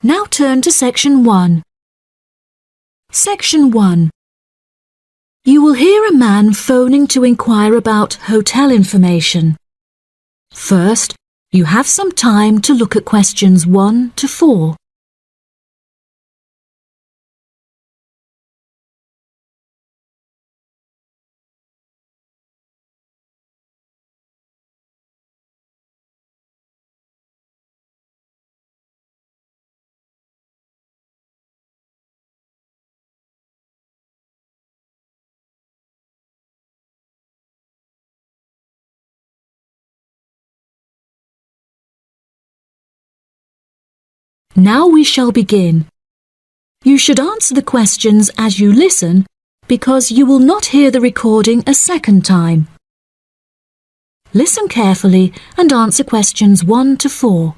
Now turn to Section 1. Section 1. You will hear a man phoning to inquire about hotel information. First, you have some time to look at questions 1 to 4. Now we shall begin. You should answer the questions as you listen because you will not hear the recording a second time. Listen carefully and answer questions 1 to 4.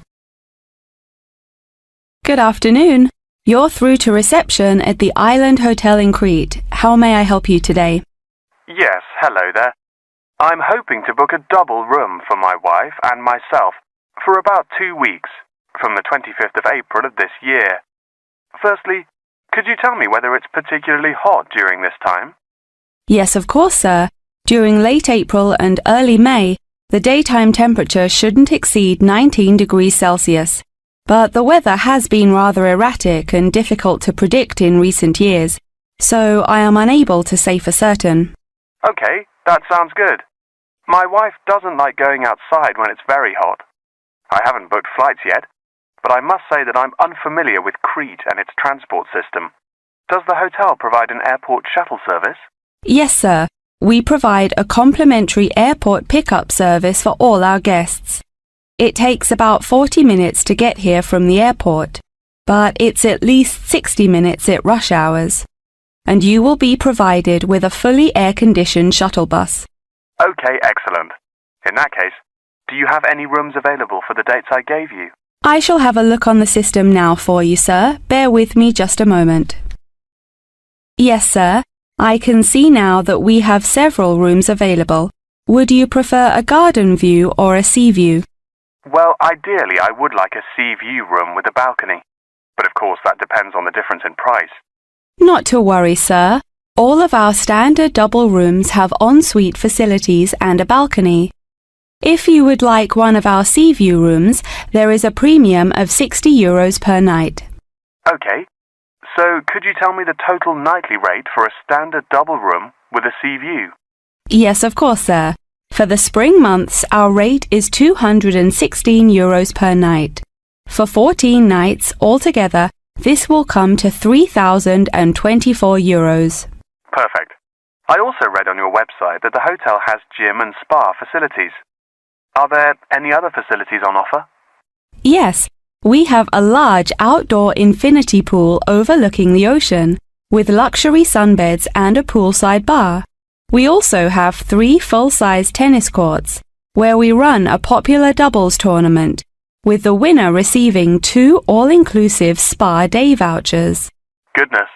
Good afternoon. You're through to reception at the Island Hotel in Crete. How may I help you today? Yes, hello there. I'm hoping to book a double room for my wife and myself for about 2 weeks, from the 25th of April of this year. Firstly, could you tell me whether it's particularly hot during this time? Yes, of course, sir. During late April and early May, the daytime temperature shouldn't exceed 19 degrees Celsius. But the weather has been rather erratic and difficult to predict in recent years, so I am unable to say for certain. Okay, that sounds good. My wife doesn't like going outside when it's very hot. I haven't booked flights yet, but I must say that I'm unfamiliar with Crete and its transport system. Does the hotel provide an airport shuttle service? Yes, sir. We provide a complimentary airport pickup service for all our guests. It takes about 40 minutes to get here from the airport, but it's at least 60 minutes at rush hours. And you will be provided with a fully air-conditioned shuttle bus. Okay, excellent. In that case, do you have any rooms available for the dates I gave you? I shall have a look on the system now for you, sir. Bear with me just a moment. Yes, sir. I can see now that we have several rooms available. Would you prefer a garden view or a sea view? Well, ideally I would like a sea view room with a balcony. But of course that depends on the difference in price. Not to worry, sir. All of our standard double rooms have ensuite facilities and a balcony. If you would like one of our sea view rooms, there is a premium of €60 per night. Okay, so could you tell me the total nightly rate for a standard double room with a sea view? Yes, of course, sir. For the spring months, our rate is €216 per night. For 14 nights altogether, this will come to €3,024. Perfect. I also read on your website that the hotel has gym and spa facilities. Are there any other facilities on offer? Yes, we have a large outdoor infinity pool overlooking the ocean, with luxury sunbeds and a poolside bar. We also have 3 full-size tennis courts, where we run a popular doubles tournament, with the winner receiving 2 all-inclusive spa day vouchers. Goodness,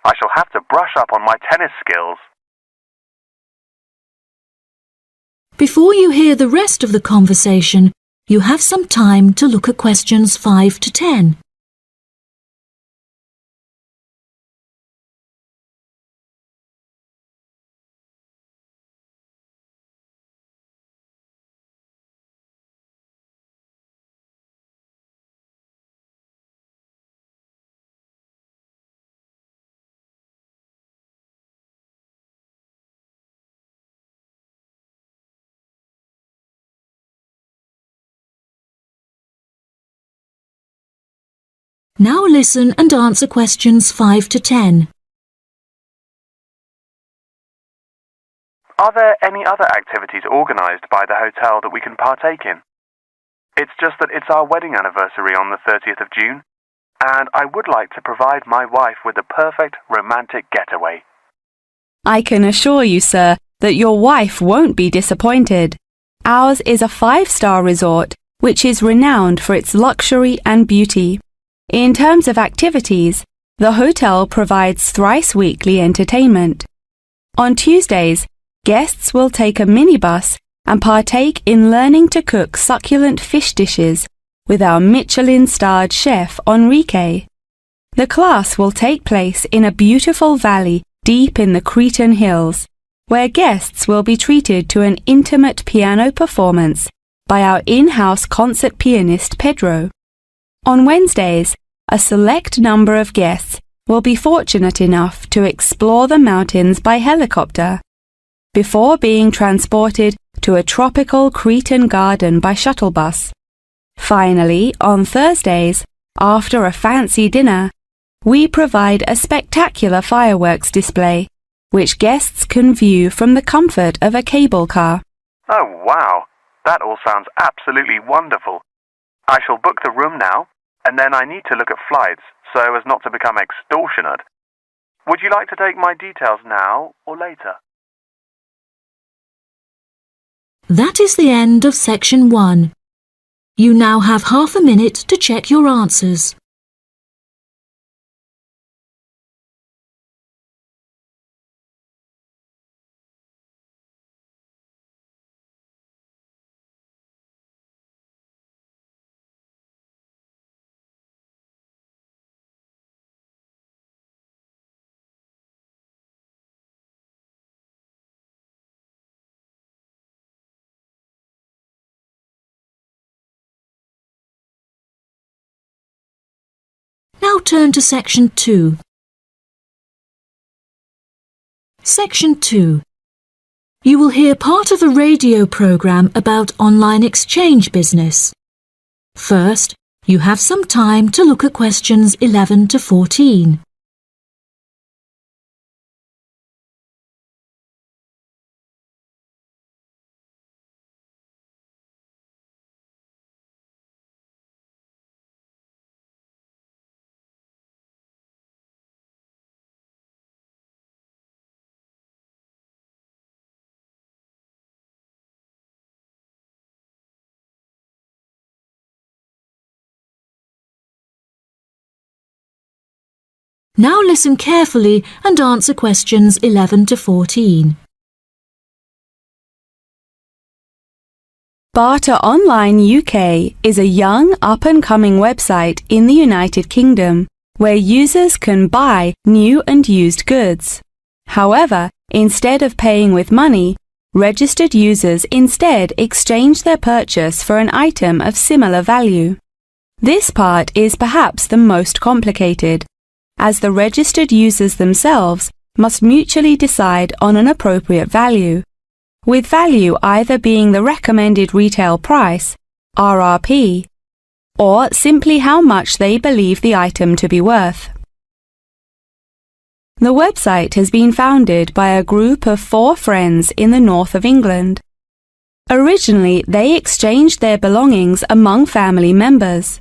I shall have to brush up on my tennis skills. Before you hear the rest of the conversation, you have some time to look at questions 5 to 10. Now listen and answer questions 5 to 10. Are there any other activities organised by the hotel that we can partake in? It's just that it's our wedding anniversary on the 30th of June, and I would like to provide my wife with the perfect romantic getaway. I can assure you, sir, that your wife won't be disappointed. Ours is a 5-star resort, which is renowned for its luxury and beauty. In terms of activities, the hotel provides thrice-weekly entertainment. On Tuesdays, guests will take a minibus and partake in learning to cook succulent fish dishes with our Michelin-starred chef Enrique. The class will take place in a beautiful valley deep in the Cretan hills, where guests will be treated to an intimate piano performance by our in-house concert pianist Pedro. On Wednesdays, a select number of guests will be fortunate enough to explore the mountains by helicopter, before being transported to a tropical Cretan garden by shuttle bus. Finally, on Thursdays, after a fancy dinner, we provide a spectacular fireworks display, which guests can view from the comfort of a cable car. Oh, wow! That all sounds absolutely wonderful. I shall book the room now, and then I need to look at flights so as not to become extortionate. Would you like to take my details now or later? That is the end of section 1. You now have half a minute to check your answers. Now turn to section 2. Section 2. You will hear part of a radio program about online exchange business. First, you have some time to look at questions 11 to 14. Now listen carefully and answer questions 11 to 14. Barter Online UK is a young up-and-coming website in the United Kingdom where users can buy new and used goods. However, instead of paying with money, registered users instead exchange their purchase for an item of similar value. This part is perhaps the most complicated, as the registered users themselves must mutually decide on an appropriate value, with value either being the recommended retail price, RRP, or simply how much they believe the item to be worth. The website has been founded by a group of 4 friends in the north of England. Originally, they exchanged their belongings among family members.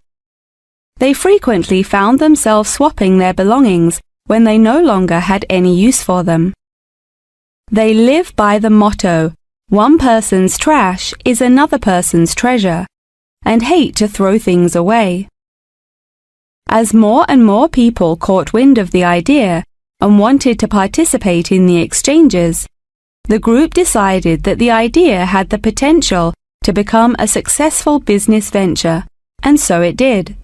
They frequently found themselves swapping their belongings when they no longer had any use for them. They live by the motto, "One person's trash is another person's treasure," and hate to throw things away. As more and more people caught wind of the idea and wanted to participate in the exchanges, the group decided that the idea had the potential to become a successful business venture, and so it did.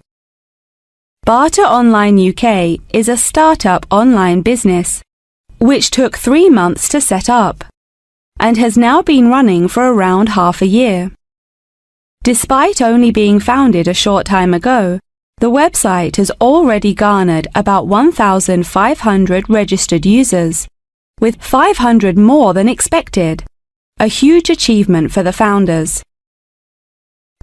Barter Online UK is a startup online business, which took 3 months to set up, and has now been running for around half a year. Despite only being founded a short time ago, the website has already garnered about 1,500 registered users, with 500 more than expected, a huge achievement for the founders.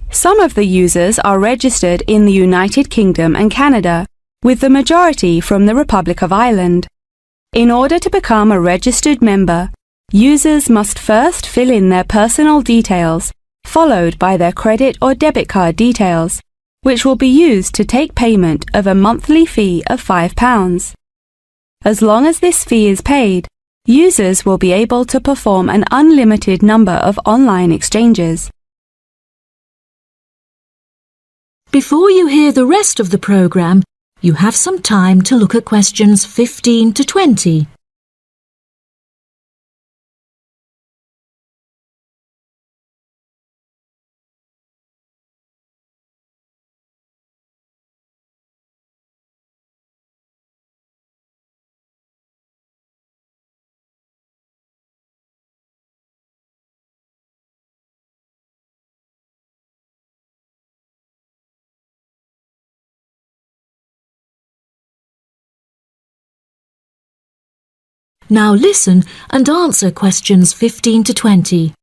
Some of the users are registered in the United Kingdom and Canada, with the majority from the Republic of Ireland. In order to become a registered member, users must first fill in their personal details, followed by their credit or debit card details, which will be used to take payment of a monthly fee of £5. As long as this fee is paid, users will be able to perform an unlimited number of online exchanges. Before you hear the rest of the program, you have some time to look at questions 15 to 20. Now listen and answer questions 15 to 20.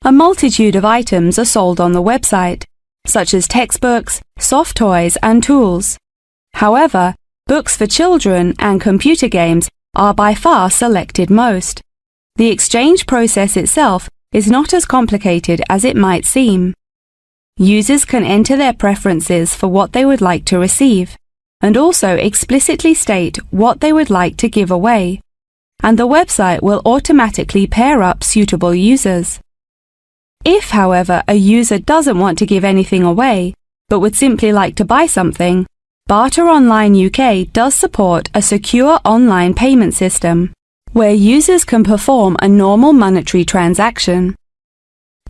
A multitude of items are sold on the website, such as textbooks, soft toys and tools. However, books for children and computer games are by far selected most. The exchange process itself is not as complicated as it might seem. Users can enter their preferences for what they would like to receive, and also explicitly state what they would like to give away, and the website will automatically pair up suitable users. If, however, a user doesn't want to give anything away, but would simply like to buy something, Barter Online UK does support a secure online payment system, where users can perform a normal monetary transaction.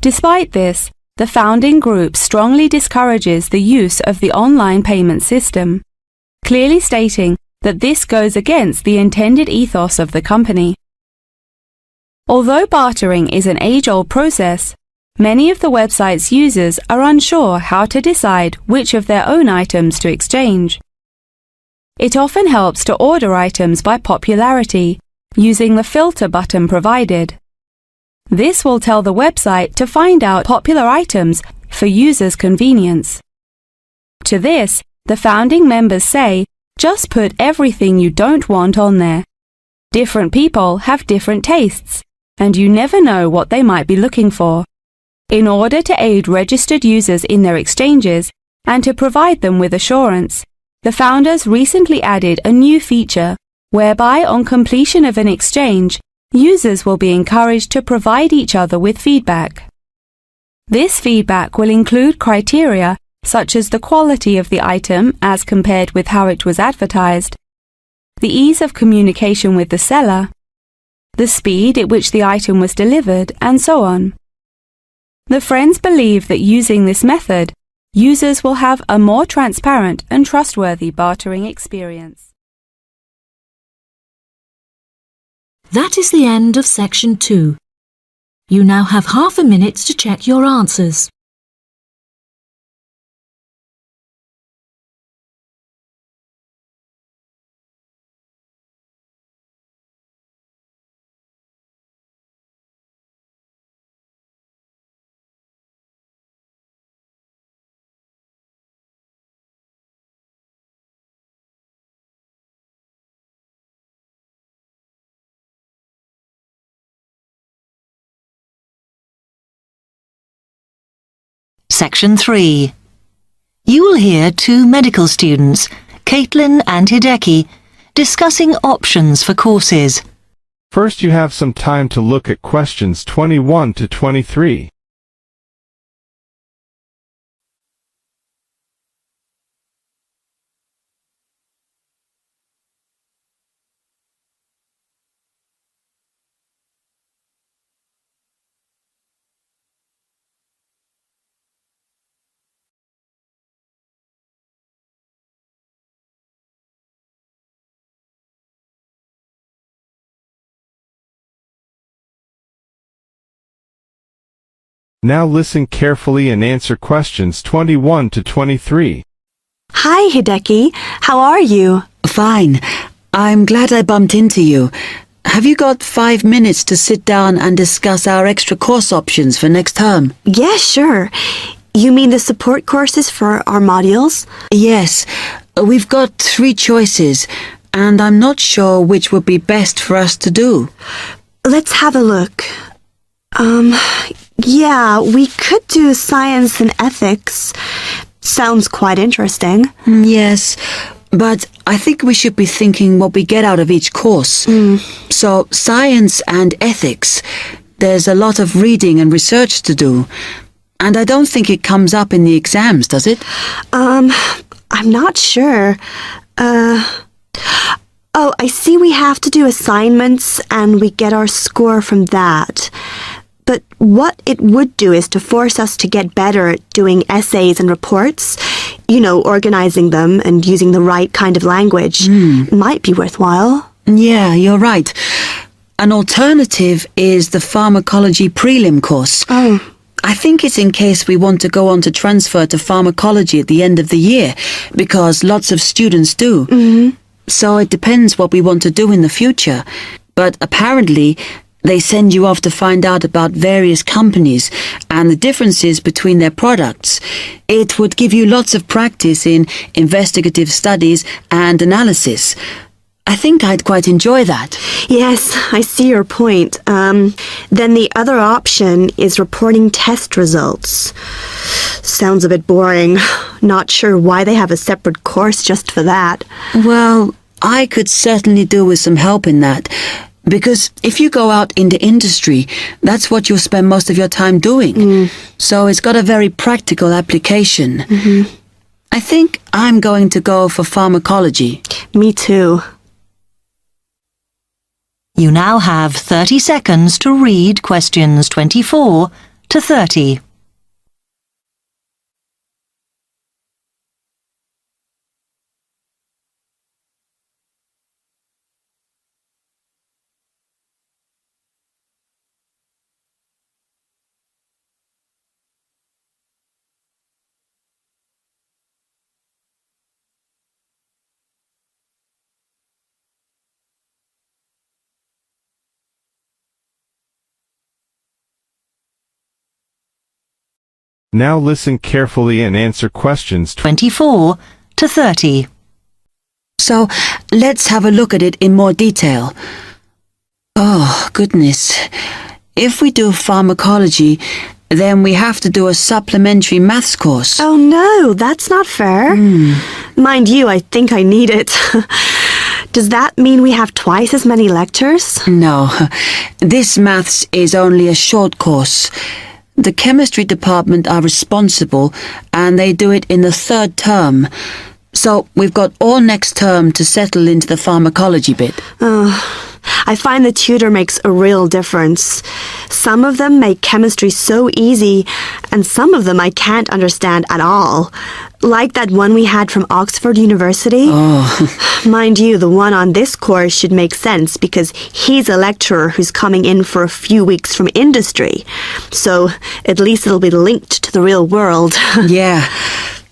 Despite this, the founding group strongly discourages the use of the online payment system, clearly stating that this goes against the intended ethos of the company. Although bartering is an age-old process, many of the website's users are unsure how to decide which of their own items to exchange. It often helps to order items by popularity, using the filter button provided. This will tell the website to find out popular items for users' convenience. To this, the founding members say, just put everything you don't want on there. Different people have different tastes, and you never know what they might be looking for. In order to aid registered users in their exchanges and to provide them with assurance, the founders recently added a new feature whereby on completion of an exchange, users will be encouraged to provide each other with feedback. This feedback will include criteria such as the quality of the item as compared with how it was advertised, the ease of communication with the seller, the speed at which the item was delivered, and so on. The friends believe that using this method, users will have a more transparent and trustworthy bartering experience. That is the end of section 2. You now have half a minute to check your answers. Section 3. You will hear two medical students, Caitlin and Hideki, discussing options for courses. First, you have some time to look at questions 21 to 23. Now listen carefully and answer questions 21 to 23. Hi, Hideki. How are you? Fine. I'm glad I bumped into you. Have you got 5 minutes to sit down and discuss our extra course options for next term? Yeah, sure. You mean the support courses for our modules? Yes. We've got 3 choices, and I'm not sure which would be best for us to do. Let's have a look. Yeah, we could do science and ethics. Sounds quite interesting. Yes, but I think we should be thinking what we get out of each course. So, science and ethics, there's a lot of reading and research to do. And I don't think it comes up in the exams, does it? I'm not sure. Oh, I see we have to do assignments and we get our score from that. But what it would do is to force us to get better at doing essays and reports. You know, organizing them and using the right kind of language. Might be worthwhile. Yeah, you're right. An alternative is the pharmacology prelim course. Oh. I think it's in case we want to go on to transfer to pharmacology at the end of the year, because lots of students do. so it depends what we want to do in the future. But apparently, they send you off to find out about various companies and the differences between their products. It would give you lots of practice in investigative studies and analysis. I think I'd quite enjoy that. Yes, I see your point. Then the other option is reporting test results. Sounds a bit boring. Not sure why they have a separate course just for that. Well, I could certainly do with some help in that. Because if you go out into industry, that's what you'll spend most of your time doing. So it's got a very practical application. I think I'm going to go for pharmacology. Me too. You now have 30 seconds to read questions 24 to 30. Now listen carefully and answer questions 24 to 30. So let's have a look at it in more detail. Oh, goodness. If we do pharmacology, then we have to do a supplementary maths course. Oh no, that's not fair. Mind you, I think I need it. Does that mean we have twice as many lectures? No, this maths is only a short course. The chemistry department are responsible and they do it in the 3rd term. So we've got all next term to settle into the pharmacology bit. I find the tutor makes a real difference. Some of them make chemistry so easy, and some of them I can't understand at all. Like that one we had from Oxford University. Mind you, the one on this course should make sense because he's a lecturer who's coming in for a few weeks from industry. So at least it'll be linked to the real world. Yeah.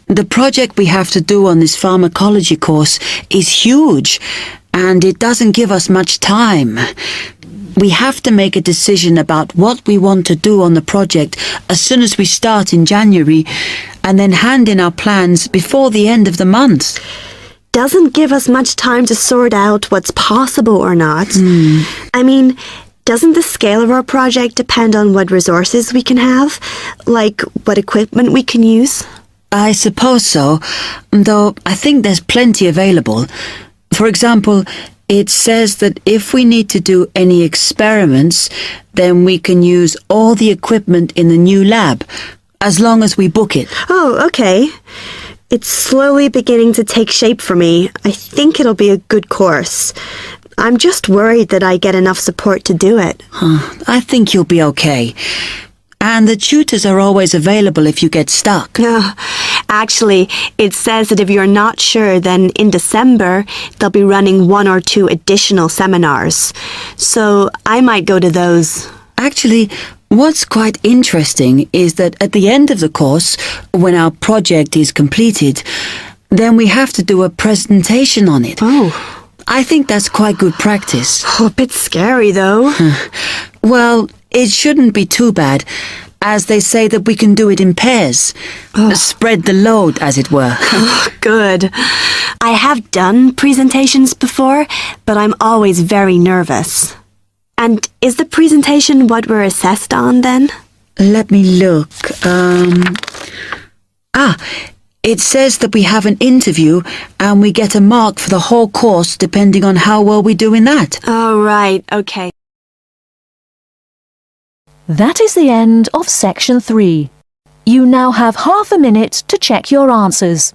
The project we have to do on this pharmacology course is huge, and it doesn't give us much time. We have to make a decision about what we want to do on the project as soon as we start in January, and then hand in our plans before the end of the month. Doesn't give us much time to sort out what's possible or not. I mean, doesn't the scale of our project depend on what resources we can have? Like what equipment we can use? I suppose so, though I think there's plenty available. For example, it says that if we need to do any experiments, then we can use all the equipment in the new lab, as long as we book it. Oh, okay. It's slowly beginning to take shape for me. I think it'll be a good course. I'm just worried that I get enough support to do it. I think you'll be okay. And the tutors are always available if you get stuck. Actually, it says that if you're not sure, then in December, they'll be running 1 or 2 additional seminars. So I might go to those. Actually, what's quite interesting is that at the end of the course, when our project is completed, then we have to do a presentation on it. I think that's quite good practice. A bit scary, though. Well, it shouldn't be too bad, as they say that we can do it in pairs. Spread the load, as it were. Good. I have done presentations before, but I'm always very nervous. And is the presentation what we're assessed on, then? Let me look. It says that we have an interview and we get a mark for the whole course depending on how well we do in that. Oh, right. Okay. That is the end of section 3. You now have half a minute to check your answers.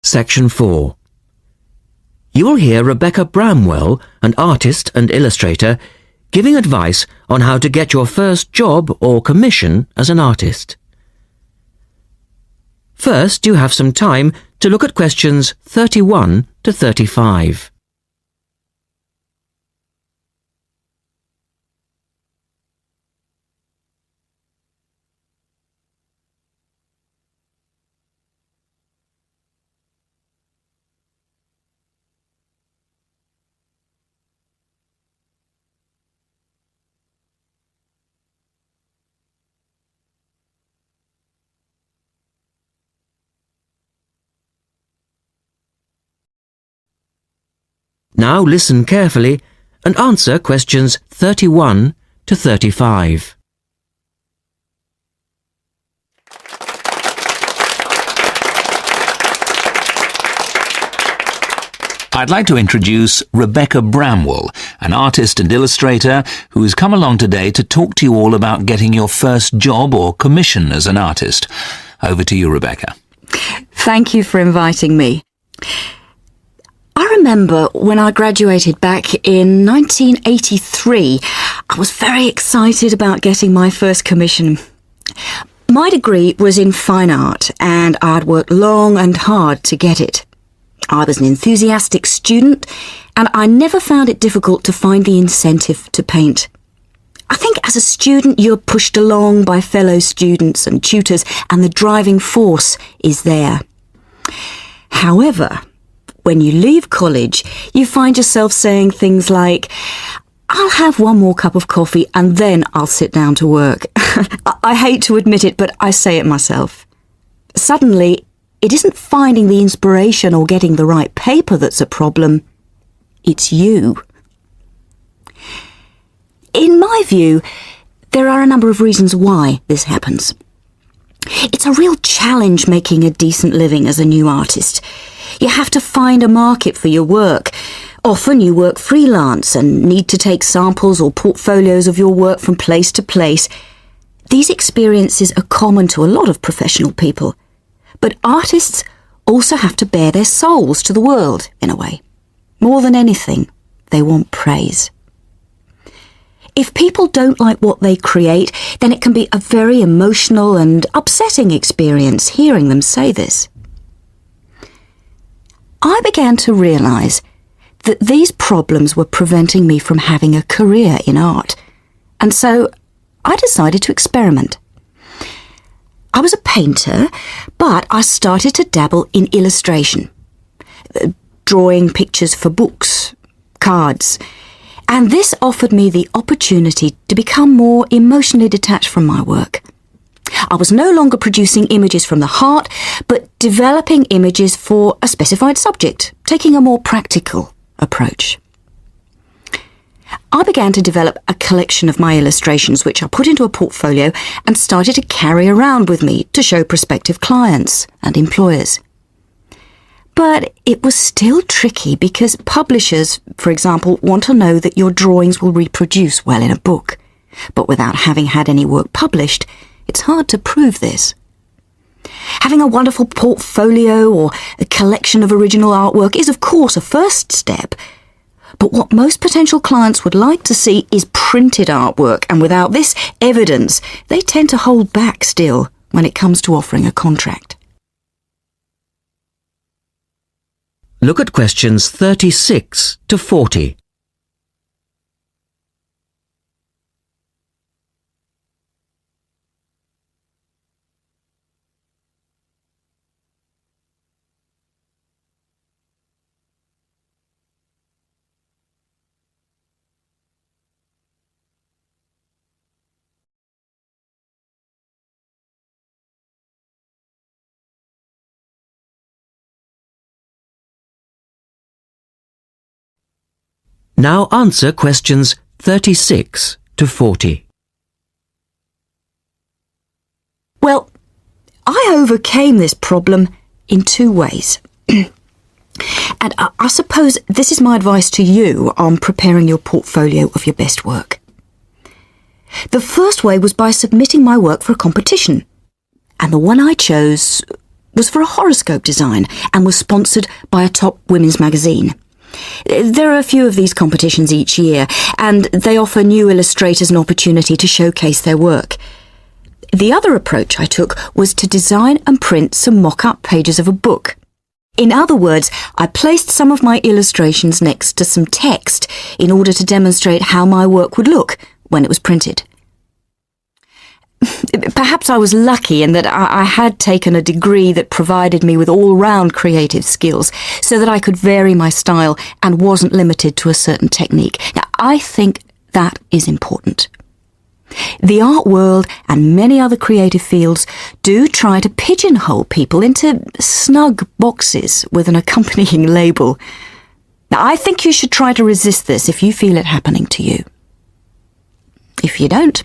Section 4. you will hear Rebecca Bramwell, an artist and illustrator, giving advice on how to get your first job or commission as an artist. First, you have some time to look at questions 31 to 35. Now listen carefully and answer questions 31 to 35. I'd like to introduce Rebecca Bramwell, an artist and illustrator who has come along today to talk to you all about getting your first job or commission as an artist. Over to you, Rebecca. Thank you for inviting me. I remember when I graduated back in 1983, I was very excited about getting my first commission. My degree was in fine art and I'd worked long and hard to get it. I was an enthusiastic student and I never found it difficult to find the incentive to paint. I think as a student you're pushed along by fellow students and tutors and the driving force is there. However, when you leave college, you find yourself saying things like, I'll have one more cup of coffee and then I'll sit down to work. I hate to admit it, but I say it myself. Suddenly, it isn't finding the inspiration or getting the right paper that's a problem. It's you. In my view, there are a number of reasons why this happens. It's a real challenge making a decent living as a new artist. You have to find a market for your work. Often you work freelance and need to take samples or portfolios of your work from place to place. These experiences are common to a lot of professional people. But artists also have to bare their souls to the world, in a way. More than anything, they want praise. If people don't like what they create, then it can be a very emotional and upsetting experience hearing them say this. I began to realise that these problems were preventing me from having a career in art, and so I decided to experiment. I was a painter, but I started to dabble in illustration, drawing pictures for books, cards, and this offered me the opportunity to become more emotionally detached from my work. I was no longer producing images from the heart, but developing images for a specified subject, taking a more practical approach. I began to develop a collection of my illustrations, which I put into a portfolio and started to carry around with me to show prospective clients and employers. But it was still tricky because publishers, for example, want to know that your drawings will reproduce well in a book. But without having had any work published, it's hard to prove this. Having a wonderful portfolio or a collection of original artwork is of course a first step, but what most potential clients would like to see is printed artwork, and without this evidence, they tend to hold back still when it comes to offering a contract. Look at questions 36 to 40. Now answer questions 36 to 40. Well, I overcame this problem in two ways. And I suppose this is my advice to you on preparing your portfolio of your best work. The first way was by submitting my work for a competition. And the one I chose was for a horoscope design and was sponsored by a top women's magazine. There are a few of these competitions each year, and they offer new illustrators an opportunity to showcase their work. The other approach I took was to design and print some mock-up pages of a book. In other words, I placed some of my illustrations next to some text in order to demonstrate how my work would look when it was printed. Perhaps I was lucky in that I had taken a degree that provided me with all-round creative skills so that I could vary my style and wasn't limited to a certain technique. Now, I think that is important. The art world and many other creative fields do try to pigeonhole people into snug boxes with an accompanying label. Now, I think you should try to resist this if you feel it happening to you. If you don't,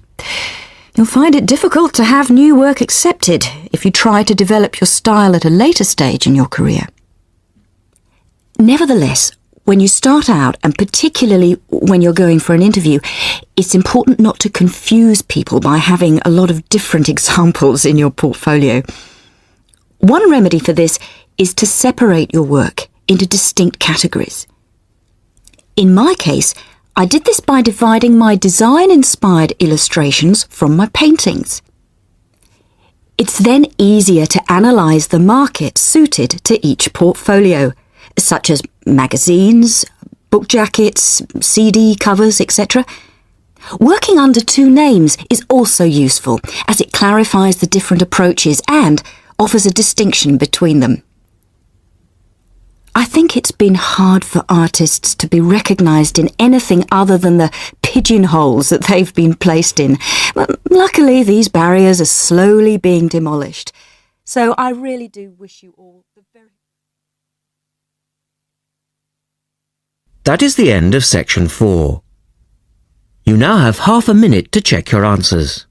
you'll find it difficult to have new work accepted if you try to develop your style at a later stage in your career. Nevertheless, when you start out, and particularly when you're going for an interview, it's important not to confuse people by having a lot of different examples in your portfolio. One remedy for this is to separate your work into distinct categories. In my case, I did this by dividing my design-inspired illustrations from my paintings. It's then easier to analyse the market suited to each portfolio, such as magazines, book jackets, CD covers, etc. Working under two names is also useful, as it clarifies the different approaches and offers a distinction between them. I think it's been hard for artists to be recognised in anything other than the pigeonholes that they've been placed in. But luckily, these barriers are slowly being demolished. So I really do wish you all the very... That is the end of section 4. You now have half a minute to check your answers.